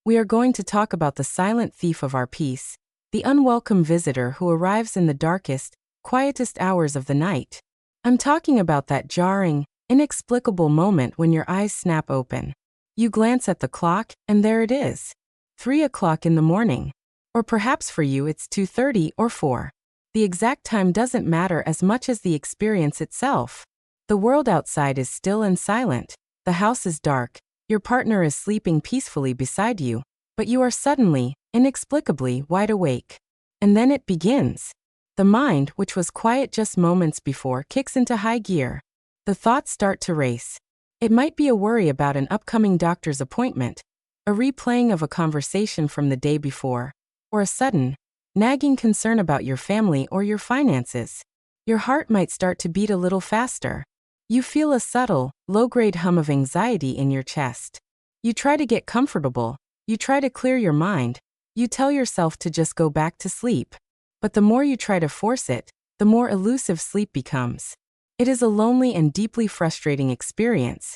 we are going to talk about the silent thief of our peace, the unwelcome visitor who arrives in the darkest, quietest hours of the night. I'm talking about that jarring, inexplicable moment when your eyes snap open. You glance at the clock, and there it is. 3 o'clock in the morning. Or perhaps for you it's 2:30 or 4. The exact time doesn't matter as much as the experience itself. The world outside is still and silent. The house is dark. Your partner is sleeping peacefully beside you, but you are suddenly, inexplicably wide awake. And then it begins. The mind, which was quiet just moments before, kicks into high gear. The thoughts start to race. It might be a worry about an upcoming doctor's appointment, a replaying of a conversation from the day before, or a sudden, nagging concern about your family or your finances. Your heart might start to beat a little faster. You feel a subtle, low-grade hum of anxiety in your chest. You try to get comfortable. You try to clear your mind. You tell yourself to just go back to sleep. But the more you try to force it, the more elusive sleep becomes. It is a lonely and deeply frustrating experience.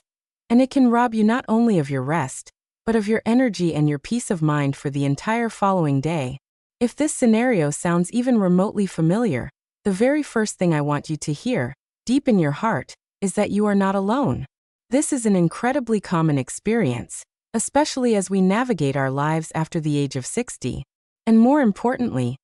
And it can rob you not only of your rest, but of your energy and your peace of mind for the entire following day. If this scenario sounds even remotely familiar, the very first thing I want you to hear, deep in your heart, is that you are not alone. This is an incredibly common experience, especially as we navigate our lives after the age of 60. And more importantly,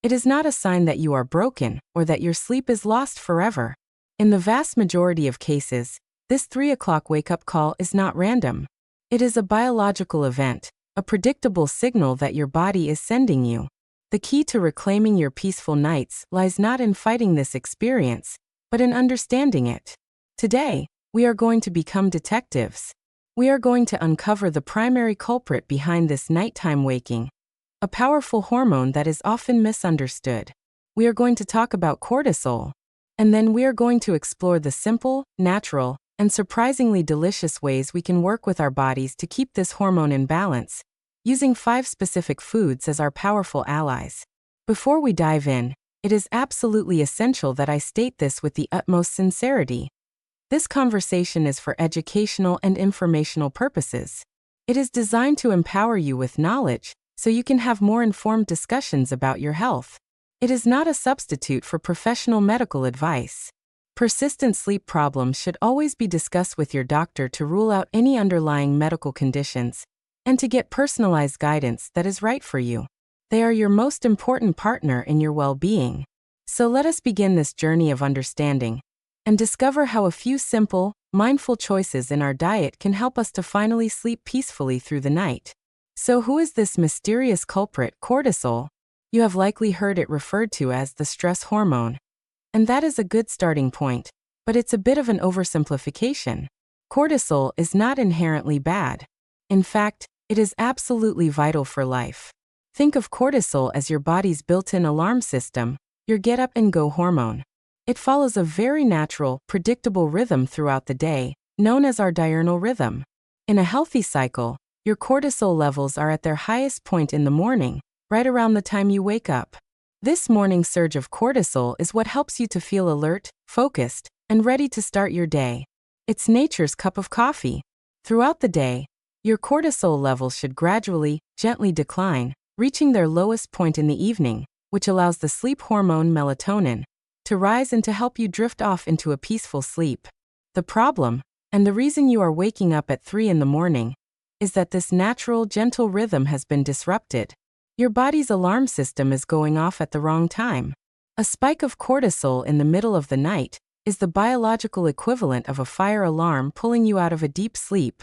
it is not a sign that you are broken or that your sleep is lost forever. In the vast majority of cases, this 3 o'clock wake-up call is not random. It is a biological event, a predictable signal that your body is sending you. The key to reclaiming your peaceful nights lies not in fighting this experience, but in understanding it. Today, we are going to become detectives. We are going to uncover the primary culprit behind this nighttime waking, a powerful hormone that is often misunderstood. We are going to talk about cortisol, and then we are going to explore the simple, natural, and surprisingly delicious ways we can work with our bodies to keep this hormone in balance, using 5 specific foods as our powerful allies. Before we dive in, it is absolutely essential that I state this with the utmost sincerity. This conversation is for educational and informational purposes. It is designed to empower you with knowledge, so you can have more informed discussions about your health. It is not a substitute for professional medical advice. Persistent sleep problems should always be discussed with your doctor to rule out any underlying medical conditions, and to get personalized guidance that is right for you. They are your most important partner in your well-being. So let us begin this journey of understanding and discover how a few simple, mindful choices in our diet can help us to finally sleep peacefully through the night. So who is this mysterious culprit, cortisol? You have likely heard it referred to as the stress hormone. And that is a good starting point, but it's a bit of an oversimplification. Cortisol is not inherently bad. In fact, it is absolutely vital for life. Think of cortisol as your body's built-in alarm system, your get-up-and-go hormone. It follows a very natural, predictable rhythm throughout the day, known as our diurnal rhythm. In a healthy cycle, your cortisol levels are at their highest point in the morning, right around the time you wake up. This morning surge of cortisol is what helps you to feel alert, focused, and ready to start your day. It's nature's cup of coffee. Throughout the day, your cortisol levels should gradually, gently decline, reaching their lowest point in the evening, which allows the sleep hormone melatonin to rise and to help you drift off into a peaceful sleep. The problem, and the reason you are waking up at 3 in the morning, is that this natural, gentle rhythm has been disrupted. Your body's alarm system is going off at the wrong time. A spike of cortisol in the middle of the night is the biological equivalent of a fire alarm pulling you out of a deep sleep.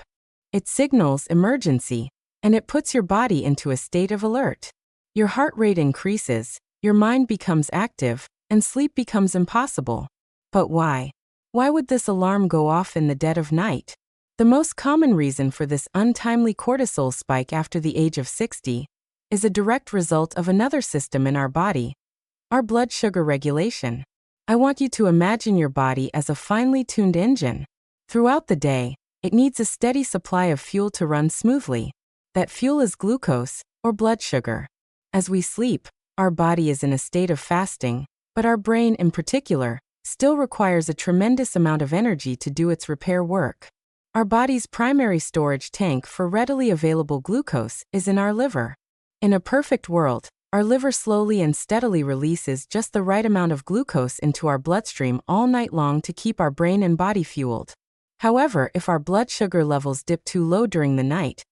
It signals emergency, and it puts your body into a state of alert. Your heart rate increases, your mind becomes active, and sleep becomes impossible. But why? Why would this alarm go off in the dead of night? The most common reason for this untimely cortisol spike after the age of 60 is a direct result of another system in our body, our blood sugar regulation. I want you to imagine your body as a finely tuned engine. Throughout the day, it needs a steady supply of fuel to run smoothly. That fuel is glucose, or blood sugar. As we sleep, our body is in a state of fasting, but our brain in particular still requires a tremendous amount of energy to do its repair work. Our body's primary storage tank for readily available glucose is in our liver. In a perfect world, our liver slowly and steadily releases just the right amount of glucose into our bloodstream all night long to keep our brain and body fueled. However, if our blood sugar levels dip too low during the night,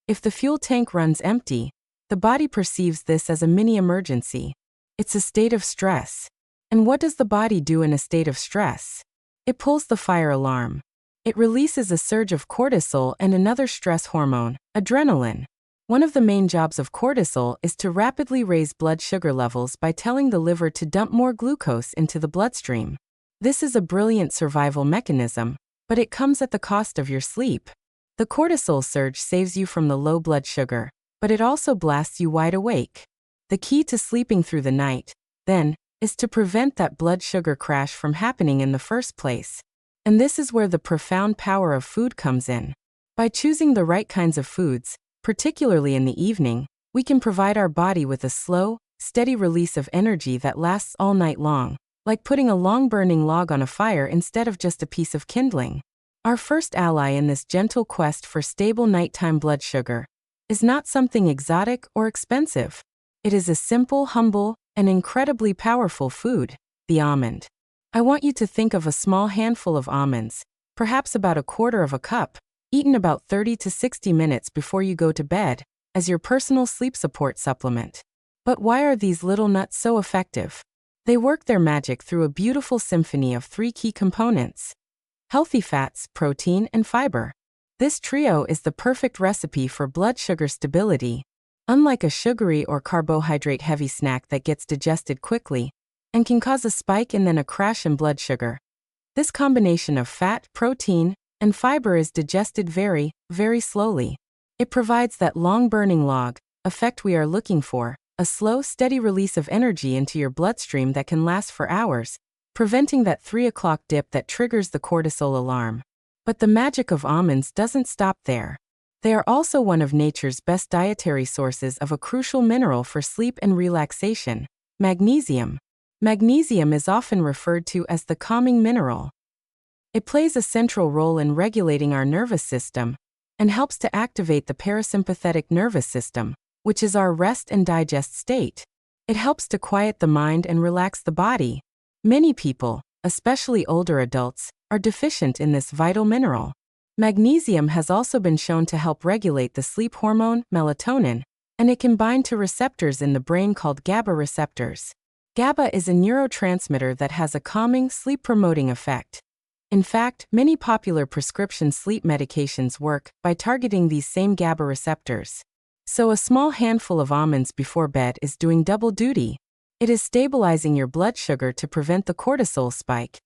if the fuel tank runs empty, the body perceives this as a mini emergency. It's a state of stress. And what does the body do in a state of stress? It pulls the fire alarm. It releases a surge of cortisol and another stress hormone, adrenaline. One of the main jobs of cortisol is to rapidly raise blood sugar levels by telling the liver to dump more glucose into the bloodstream. This is a brilliant survival mechanism, but it comes at the cost of your sleep. The cortisol surge saves you from the low blood sugar, but it also blasts you wide awake. The key to sleeping through the night, then, is to prevent that blood sugar crash from happening in the first place. And this is where the profound power of food comes in. By choosing the right kinds of foods, particularly in the evening, we can provide our body with a slow, steady release of energy that lasts all night long, like putting a long-burning log on a fire instead of just a piece of kindling. Our first ally in this gentle quest for stable nighttime blood sugar is not something exotic or expensive. It is a simple, humble, and incredibly powerful food, the almond. I want you to think of a small handful of almonds, perhaps about a quarter of a cup, eaten about 30 to 60 minutes before you go to bed, as your personal sleep support supplement. But why are these little nuts so effective? They work their magic through a beautiful symphony of three key components: healthy fats, protein, and fiber. This trio is the perfect recipe for blood sugar stability. Unlike a sugary or carbohydrate-heavy snack that gets digested quickly and can cause a spike and then a crash in blood sugar, this combination of fat, protein, and fiber is digested very, very slowly. It provides that long-burning log effect we are looking for, a slow, steady release of energy into your bloodstream that can last for hours, preventing that 3 o'clock dip that triggers the cortisol alarm. But the magic of almonds doesn't stop there. They are also one of nature's best dietary sources of a crucial mineral for sleep and relaxation: magnesium. Magnesium is often referred to as the calming mineral. It plays a central role in regulating our nervous system and helps to activate the parasympathetic nervous system, which is our rest and digest state. It helps to quiet the mind and relax the body. Many people, especially older adults, are deficient in this vital mineral. Magnesium has also been shown to help regulate the sleep hormone, melatonin, and it can bind to receptors in the brain called GABA receptors. GABA is a neurotransmitter that has a calming, sleep-promoting effect. In fact, many popular prescription sleep medications work by targeting these same GABA receptors. So a small handful of almonds before bed is doing double duty. It is stabilizing your blood sugar to prevent the cortisol spike,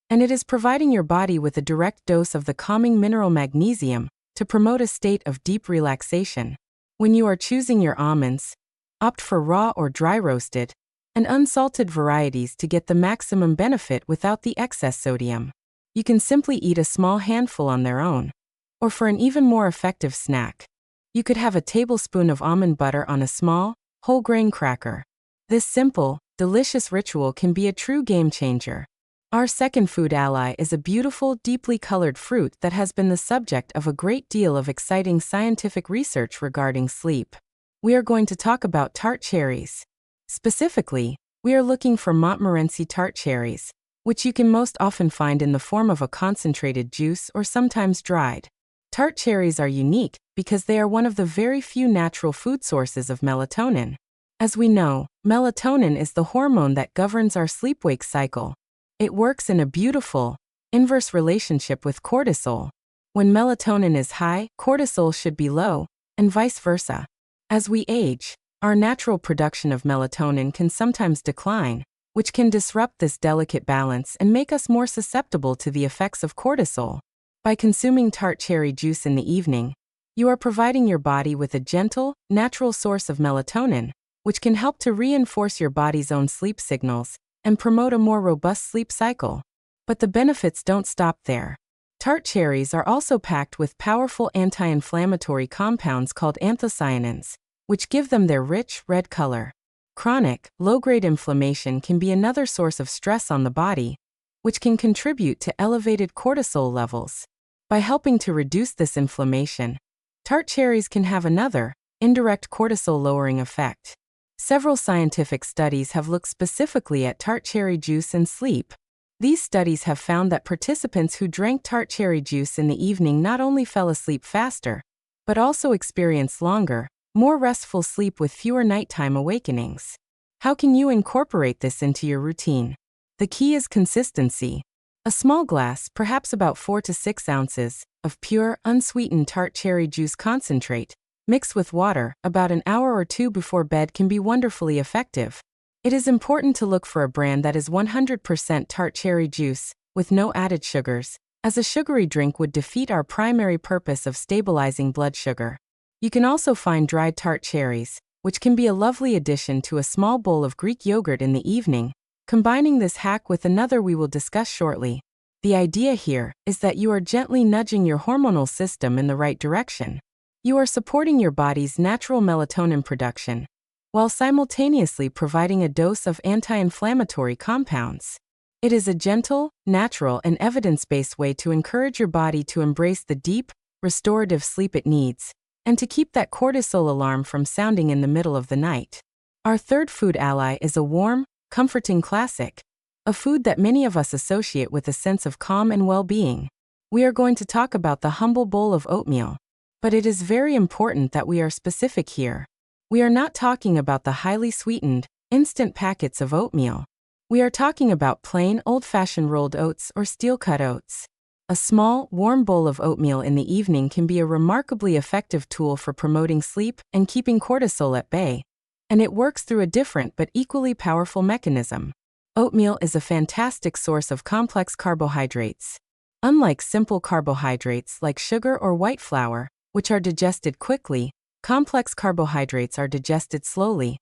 and it is providing your body with a direct dose of the calming mineral magnesium to promote a state of deep relaxation. When you are choosing your almonds, opt for raw or dry roasted and unsalted varieties to get the maximum benefit without the excess sodium. You can simply eat a small handful on their own. Or for an even more effective snack, you could have a tablespoon of almond butter on a small, whole grain cracker. This simple, delicious ritual can be a true game changer. Our second food ally is a beautiful, deeply colored fruit that has been the subject of a great deal of exciting scientific research regarding sleep. We are going to talk about tart cherries. Specifically, we are looking for Montmorency tart cherries, which you can most often find in the form of a concentrated juice or sometimes dried. Tart cherries are unique because they are one of the very few natural food sources of melatonin. As we know, melatonin is the hormone that governs our sleep-wake cycle. It works in a beautiful, inverse relationship with cortisol. When melatonin is high, cortisol should be low, and vice versa. As we age, our natural production of melatonin can sometimes decline, which can disrupt this delicate balance and make us more susceptible to the effects of cortisol. By consuming tart cherry juice in the evening, you are providing your body with a gentle, natural source of melatonin, which can help to reinforce your body's own sleep signals and promote a more robust sleep cycle. But the benefits don't stop there. Tart cherries are also packed with powerful anti-inflammatory compounds called anthocyanins, which give them their rich, red color. Chronic, low-grade inflammation can be another source of stress on the body, which can contribute to elevated cortisol levels. By helping to reduce this inflammation, tart cherries can have another, indirect cortisol-lowering effect. Several scientific studies have looked specifically at tart cherry juice and sleep. These studies have found that participants who drank tart cherry juice in the evening not only fell asleep faster, but also experienced longer, more restful sleep with fewer nighttime awakenings. How can you incorporate this into your routine? The key is consistency. A small glass, perhaps about 4 to 6 ounces, of pure, unsweetened tart cherry juice concentrate, mixed with water, about an hour or two before bed can be wonderfully effective. It is important to look for a brand that is 100% tart cherry juice, with no added sugars, as a sugary drink would defeat our primary purpose of stabilizing blood sugar. You can also find dried tart cherries, which can be a lovely addition to a small bowl of Greek yogurt in the evening, combining this hack with another we will discuss shortly. The idea here is that you are gently nudging your hormonal system in the right direction. You are supporting your body's natural melatonin production, while simultaneously providing a dose of anti-inflammatory compounds. It is a gentle, natural, and evidence-based way to encourage your body to embrace the deep, restorative sleep it needs, and to keep that cortisol alarm from sounding in the middle of the night. Our third food ally is a warm, comforting classic, a food that many of us associate with a sense of calm and well-being. We are going to talk about the humble bowl of oatmeal. But it is very important that we are specific here. We are not talking about the highly sweetened, instant packets of oatmeal. We are talking about plain, old-fashioned rolled oats or steel-cut oats. A small, warm bowl of oatmeal in the evening can be a remarkably effective tool for promoting sleep and keeping cortisol at bay. And it works through a different but equally powerful mechanism. Oatmeal is a fantastic source of complex carbohydrates. Unlike simple carbohydrates like sugar or white flour, which are digested quickly, complex carbohydrates are digested slowly,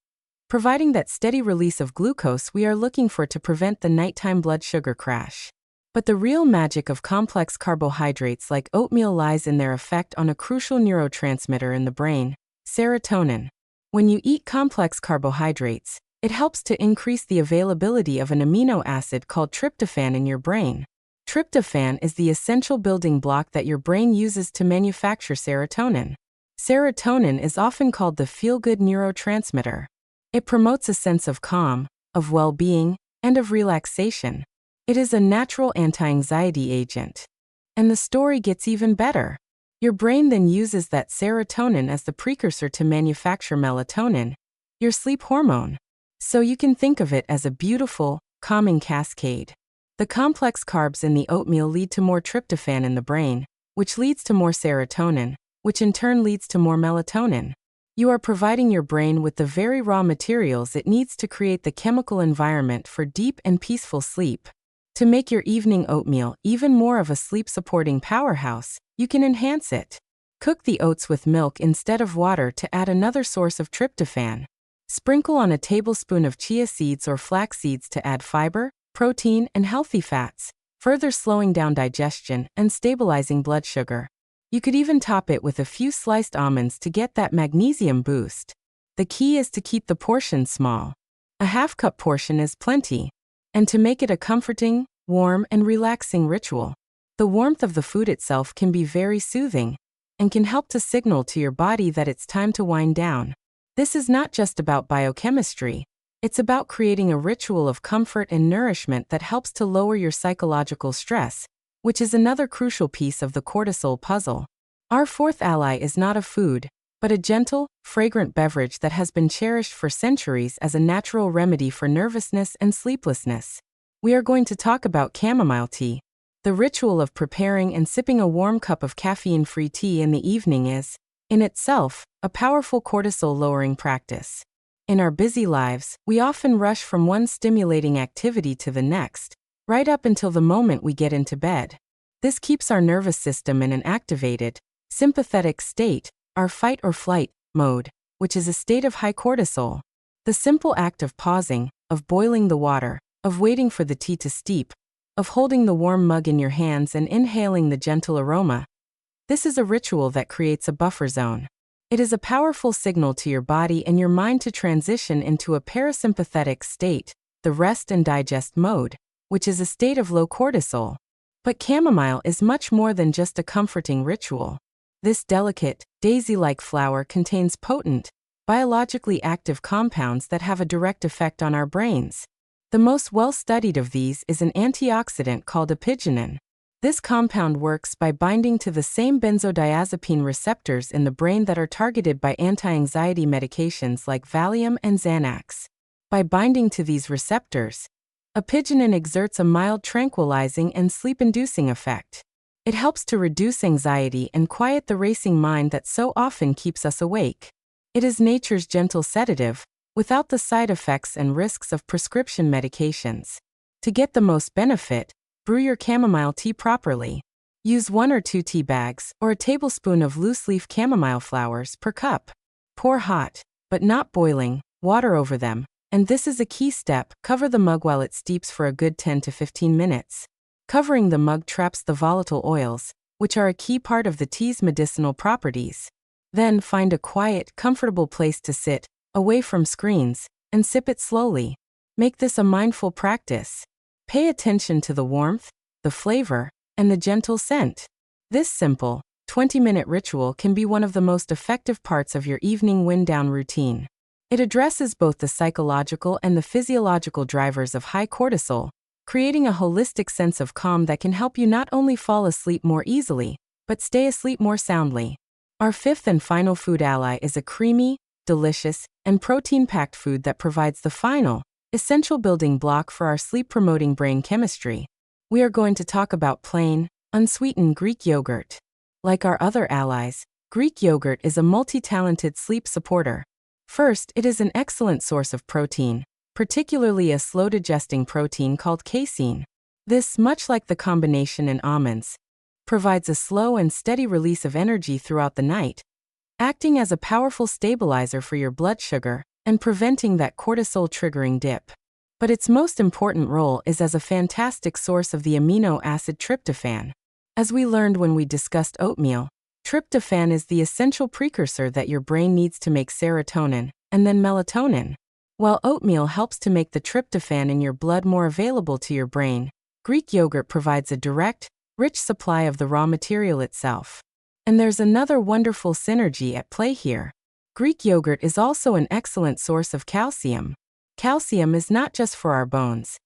providing that steady release of glucose we are looking for to prevent the nighttime blood sugar crash. But the real magic of complex carbohydrates like oatmeal lies in their effect on a crucial neurotransmitter in the brain, serotonin. When you eat complex carbohydrates, it helps to increase the availability of an amino acid called tryptophan in your brain. Tryptophan is the essential building block that your brain uses to manufacture serotonin. Serotonin is often called the feel-good neurotransmitter. It promotes a sense of calm, of well-being, and of relaxation. It is a natural anti-anxiety agent. And the story gets even better. Your brain then uses that serotonin as the precursor to manufacture melatonin, your sleep hormone. So you can think of it as a beautiful, calming cascade. The complex carbs in the oatmeal lead to more tryptophan in the brain, which leads to more serotonin, which in turn leads to more melatonin. You are providing your brain with the very raw materials it needs to create the chemical environment for deep and peaceful sleep. To make your evening oatmeal even more of a sleep-supporting powerhouse, you can enhance it. Cook the oats with milk instead of water to add another source of tryptophan. Sprinkle on a tablespoon of chia seeds or flax seeds to add fiber, protein, and healthy fats, further slowing down digestion and stabilizing blood sugar. You could even top it with a few sliced almonds to get that magnesium boost. The key is to keep the portion small. A half-cup portion is plenty. And to make it a comforting, warm, and relaxing ritual. The warmth of the food itself can be very soothing and can help to signal to your body that it's time to wind down. This is not just about biochemistry. It's about creating a ritual of comfort and nourishment that helps to lower your psychological stress, which is another crucial piece of the cortisol puzzle. Our fourth ally is not a food, but a gentle, fragrant beverage that has been cherished for centuries as a natural remedy for nervousness and sleeplessness. We are going to talk about chamomile tea. The ritual of preparing and sipping a warm cup of caffeine-free tea in the evening is, in itself, a powerful cortisol-lowering practice. In our busy lives, we often rush from one stimulating activity to the next, right up until the moment we get into bed. This keeps our nervous system in an activated, sympathetic state, our fight or flight mode, which is a state of high cortisol. The simple act of pausing, of boiling the water, of waiting for the tea to steep, of holding the warm mug in your hands and inhaling the gentle aroma. This is a ritual that creates a buffer zone. It is a powerful signal to your body and your mind to transition into a parasympathetic state, the rest and digest mode, which is a state of low cortisol. But chamomile is much more than just a comforting ritual. This delicate, daisy-like flower contains potent, biologically active compounds that have a direct effect on our brains. The most well-studied of these is an antioxidant called apigenin. This compound works by binding to the same benzodiazepine receptors in the brain that are targeted by anti-anxiety medications like Valium and Xanax. By binding to these receptors, apigenin exerts a mild tranquilizing and sleep-inducing effect. It helps to reduce anxiety and quiet the racing mind that so often keeps us awake. It is nature's gentle sedative, without the side effects and risks of prescription medications. To get the most benefit, brew your chamomile tea properly. Use 1 or 2 tea bags or a tablespoon of loose-leaf chamomile flowers per cup. Pour hot, but not boiling, water over them, and this is a key step, cover the mug while it steeps for a good 10 to 15 minutes. Covering the mug traps the volatile oils, which are a key part of the tea's medicinal properties. Then find a quiet, comfortable place to sit, away from screens, and sip it slowly. Make this a mindful practice. Pay attention to the warmth, the flavor, and the gentle scent. This simple, 20-minute ritual can be one of the most effective parts of your evening wind-down routine. It addresses both the psychological and the physiological drivers of high cortisol, creating a holistic sense of calm that can help you not only fall asleep more easily, but stay asleep more soundly. Our fifth and final food ally is a creamy, delicious, and protein-packed food that provides the final, essential building block for our sleep-promoting brain chemistry. We are going to talk about plain, unsweetened Greek yogurt. Like our other allies, Greek yogurt is a multi-talented sleep supporter. First, it is an excellent source of protein, particularly a slow-digesting protein called casein. This, much like the combination in almonds, provides a slow and steady release of energy throughout the night, acting as a powerful stabilizer for your blood sugar and preventing that cortisol-triggering dip. But its most important role is as a fantastic source of the amino acid tryptophan. As we learned when we discussed oatmeal, tryptophan is the essential precursor that your brain needs to make serotonin and then melatonin. While oatmeal helps to make the tryptophan in your blood more available to your brain, Greek yogurt provides a direct, rich supply of the raw material itself. And there's another wonderful synergy at play here. Greek yogurt is also an excellent source of calcium. Calcium is not just for our bones.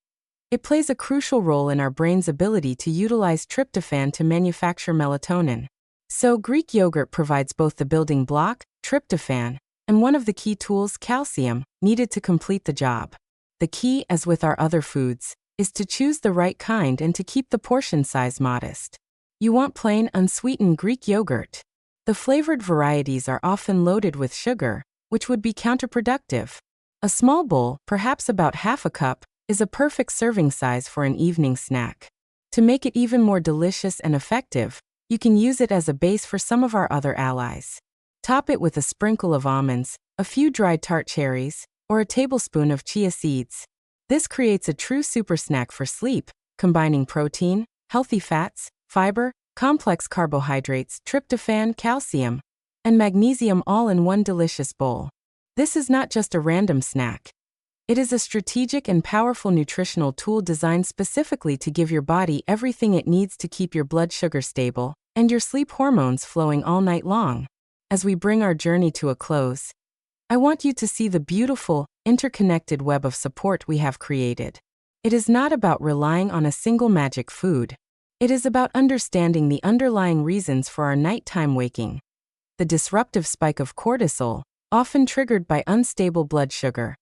It plays a crucial role in our brain's ability to utilize tryptophan to manufacture melatonin. So Greek yogurt provides both the building block, tryptophan, and one of the key tools, calcium, needed to complete the job. The key, as with our other foods, is to choose the right kind and to keep the portion size modest. You want plain, unsweetened Greek yogurt. The flavored varieties are often loaded with sugar, which would be counterproductive. A small bowl, perhaps about half a cup, is a perfect serving size for an evening snack. To make it even more delicious and effective, you can use it as a base for some of our other allies. Top it with a sprinkle of almonds, a few dried tart cherries, or a tablespoon of chia seeds. This creates a true super snack for sleep, combining protein, healthy fats, fiber, complex carbohydrates, tryptophan, calcium, and magnesium all in one delicious bowl. This is not just a random snack. It is a strategic and powerful nutritional tool designed specifically to give your body everything it needs to keep your blood sugar stable and your sleep hormones flowing all night long. As we bring our journey to a close, I want you to see the beautiful, interconnected web of support we have created. It is not about relying on a single magic food. It is about understanding the underlying reasons for our nighttime waking. The disruptive spike of cortisol, often triggered by unstable blood sugar.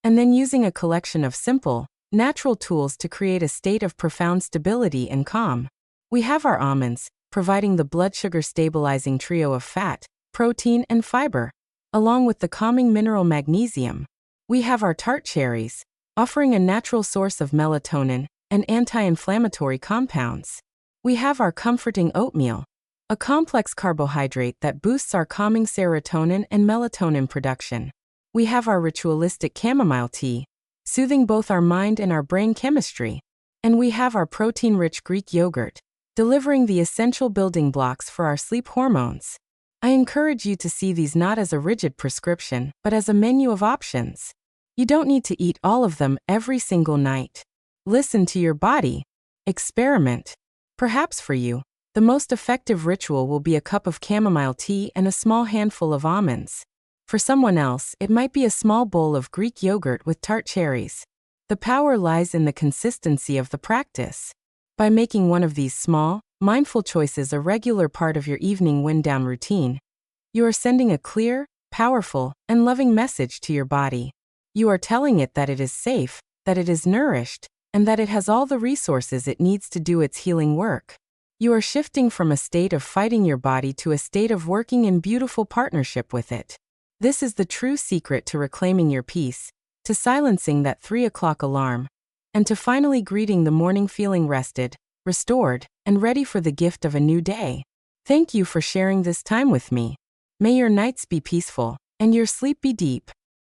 And then using a collection of simple, natural tools to create a state of profound stability and calm. We have our almonds, providing the blood sugar stabilizing trio of fat, protein, and fiber, along with the calming mineral magnesium. We have our tart cherries, offering a natural source of melatonin and anti-inflammatory compounds. We have our comforting oatmeal, a complex carbohydrate that boosts our calming serotonin and melatonin production. We have our ritualistic chamomile tea, soothing both our mind and our brain chemistry. And we have our protein-rich Greek yogurt, delivering the essential building blocks for our sleep hormones. I encourage you to see these not as a rigid prescription, but as a menu of options. You don't need to eat all of them every single night. Listen to your body. Experiment. Perhaps for you, the most effective ritual will be a cup of chamomile tea and a small handful of almonds. For someone else, it might be a small bowl of Greek yogurt with tart cherries. The power lies in the consistency of the practice. By making one of these small, mindful choices a regular part of your evening wind-down routine, you are sending a clear, powerful, and loving message to your body. You are telling it that it is safe, that it is nourished, and that it has all the resources it needs to do its healing work. You are shifting from a state of fighting your body to a state of working in beautiful partnership with it. This is the true secret to reclaiming your peace, to silencing that 3 o'clock alarm, and to finally greeting the morning feeling rested, restored, and ready for the gift of a new day. Thank you for sharing this time with me. May your nights be peaceful, and your sleep be deep.